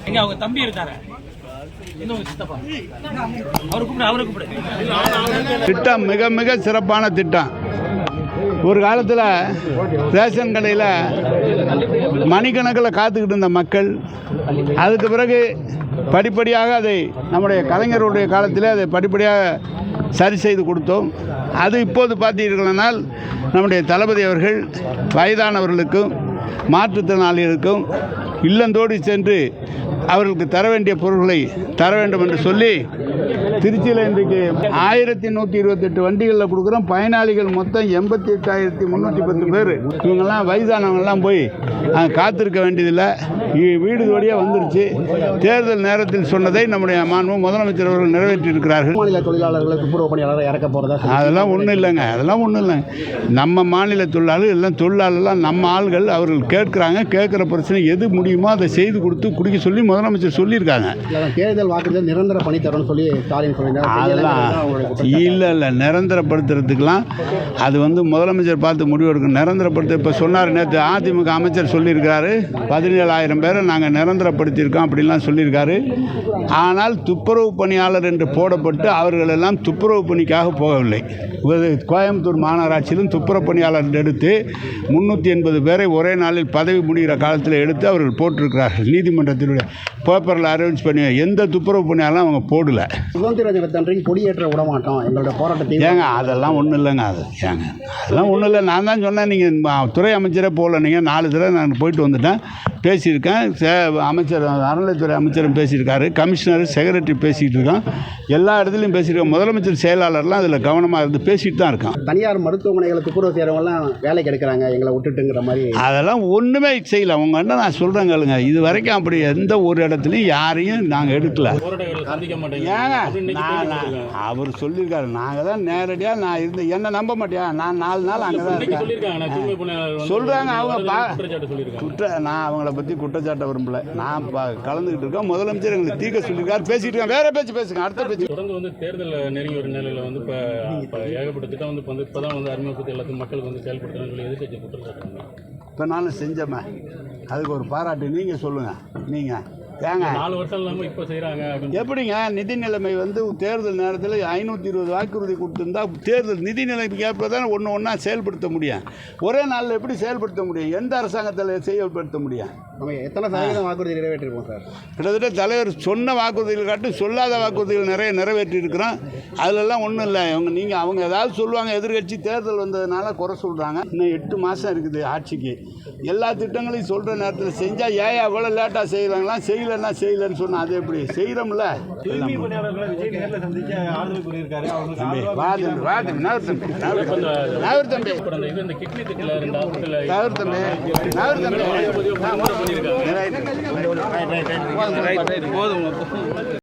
எங்க அவங்க தம்பி இருக்காரு. திட்டம் மிக மிக சிறப்பான திட்டம். ஒரு காலத்தில் ரேஷன் கடையில் மணிக்கணக்கில் காத்துக்கிட்டு இருந்த மக்கள், அதுக்கு பிறகு படிப்படியாக அதை நம்முடைய கலைஞருடைய காலத்தில் அதை படிப்படியாக சரி செய்து கொடுத்தோம். அது இப்போது பார்த்தீர்களானால் நம்முடைய தளபதி அவர்கள் வயதானவர்களுக்கும் மாற்றுத்திறனாளிகளுக்கும் இல்லந்தோடி சென்று அவர்களுக்கு தர வேண்டிய பொருட்களை தர வேண்டும் என்று சொல்லி திருச்சியில் இன்றைக்கு 1128 வண்டிகளில் கொடுக்குறோம். பயனாளிகள் மொத்தம் 88,310 பேர். இவங்கெல்லாம் வயதானவங்கெல்லாம் போய் அங்கே காத்திருக்க வேண்டியதில்லை, வீடு வழியாக வந்துருச்சு. தேர்தல் நேரத்தில் சொன்னதை நம்முடைய மாண்பு முதலமைச்சர் அவர்கள் நிறைவேற்றியிருக்கிறார்கள். மாநில தொழிலாளர்களை துப்புரவு பணியாளரை இறக்க போகிறதா? அதெல்லாம் ஒன்றும் இல்லைங்க, அதெல்லாம் ஒன்றும் இல்லைங்க. நம்ம மாநில தொழிலாளர்கள் எல்லாம் தொழிலாளர்லாம் நம்ம ஆள்கள். அவர்கள் கேட்குறாங்க, கேட்குற பிரச்சனை எது முடியுமோ அதை செய்து கொடுத்து குடிக்க சொல்லி முதலமைச்சர் சொல்லியிருக்காங்க. தேர்தல் வாக்குறுதி நிரந்தர பணி தரணும்னு சொல்லி ஸ்டாலின் சொல்லியிருந்தார். அதெல்லாம் இல்லை நிரந்தரப்படுத்துறதுக்கெலாம் அது முதலமைச்சர் பார்த்து முடிவு எடுக்கணும். நிரந்தரப்படுத்த இப்போ சொன்னார், நேற்று அதிமுக அமைச்சர் சொல்லியிருக்காரு 17,000 பேரை நாங்கள் நிரந்தரப்படுத்தியிருக்கோம் அப்படின்லாம் சொல்லியிருக்காரு. ஆனால் துப்புரவு பணியாளர் என்று போடப்பட்டு அவர்களெல்லாம் துப்புரவு பணிக்காக போகவில்லை. கோயம்புத்தூர் மாநகராட்சியிலும் துப்புரவு பணியாளர் எடுத்து 380 பேரை ஒரே நாளில் பதவி முடிகிற காலத்தில் எடுத்து அவர்கள் போட்டிருக்கிறார்கள். நீதிமன்றத்தினுடைய பேப்பரில் அரேஞ்ச் பண்ணி எந்த துப்புரவு பணியாளரும் அவங்க போடல. சுதந்திர தினத்தன்றைக்கு கொடியேற்ற விட மாட்டோம் எங்களோட போராட்டத்தை. ஏங்க அதெல்லாம் ஒன்றும் இல்லைங்க, அதெல்லாம் ஒன்றும் இல்லை. நான் தான் சொன்னேன், நீங்கள் துறை அமைச்சரே போகல. நீங்கள் 4 தடவை நான் போயிட்டு வந்துட்டேன், பேசியிருக்கேன். அமைச்சர் அறநிலைத்துறை அமைச்சரும் பேசியிருக்காரு, கமிஷனர் செக்ரட்டரி பேசிகிட்டு இருக்கோம், எல்லா இடத்துலையும் பேசியிருக்கோம். முதலமைச்சர் செயலாளர்லாம் அதில் கவனமாக இருந்து பேசிட்டு தான் இருக்கோம். தனியார் மருத்துவமனைகளை துப்புரவு செய்கிறவங்கலாம் வேலைக்கு எடுக்கிறாங்க எங்களை விட்டுட்டுங்கிற மாதிரி. அதெல்லாம் ஒன்றுமே செய்யலை. உங்கள்கிட்ட நான் சொல்கிறேங்களுங்க, இது வரைக்கும் அப்படி எந்த ஒரு இடத்துலையும் யாரையும் நாங்கள் எடுக்கல. ஏங்க அவர் சொல்லியிருக்காரு, நாங்கள் தான் நேரடியாக நான் இருந்த என்ன நம்ப மாட்டியா, நான் 4 நாள் அங்கே தான் இருக்கேன் சொல்கிறாங்க அவங்க. நான் அவங்கள பற்றி குற்றச்சாட்டை விரும்பல. நான் கலந்துக்கிட்டு இருக்கேன். முதலமைச்சர் எங்களுக்கு தீர்க்க சொல்லியிருக்காரு, பேசிட்டு இருக்கேன். வேற பேச்சு பேசுங்க, அடுத்த பேச்சு. தொடர்ந்து தேர்தல் நெருங்கி ஒரு நிலையில் இப்போ ஏகப்பட்ட திட்டம் இப்போ தான் அறிமுகப்படுத்தி எல்லாத்தையும் மக்களுக்கு செயல்படுத்தணும்னு சொல்லி எதிர்க்கட்சி குற்றச்சாட்டுங்க. இப்போ நானும் செஞ்சோமே, அதுக்கு ஒரு பாராட்டு நீங்கள் சொல்லுங்கள். நீங்கள் ஏங்க 4 வருஷம் இல்லாமல் இப்போ செய்கிறாங்க எப்படிங்க? நிதி நிலைமை தேர்தல் நேரத்தில் 520 வாக்குறுதி கொடுத்துருந்தா தேர்தல் நிதி நிலைமைக்கு ஏற்ப தான் ஒன்றா செயல்படுத்த முடியும். ஒரே நாளில் எப்படி செயல்படுத்த முடியும்? எந்த அரசாங்கத்தில் செயல்படுத்த முடியும்? நம்ம எத்தனை சதவீதம் வாக்குறுதி நிறைவேற்றிருக்கோம் சார்? கிட்டத்தட்ட தலைவர் சொன்ன வாக்குறுதிகள் காட்டி சொல்லாத வாக்குறுதிகள் நிறைய நிறைவேற்றியிருக்கிறோம். அதிலெல்லாம் ஒன்றும் இல்லை. அவங்க ஏதாவது சொல்லுவாங்க, எதிர்கட்சி தேர்தல் வந்ததுனால குறை சொல்கிறாங்க. இன்னும் 8 மாதம் இருக்குது ஆட்சிக்கு. எல்லா திட்டங்களையும் சொல்கிற நேரத்தில் செஞ்சால் ஏன் எவ்வளோ லேட்டாக செய்கிறாங்களா? செய்யலன்னு சொன்னா அது எப்படி செய்யறோம்ல? போதும்.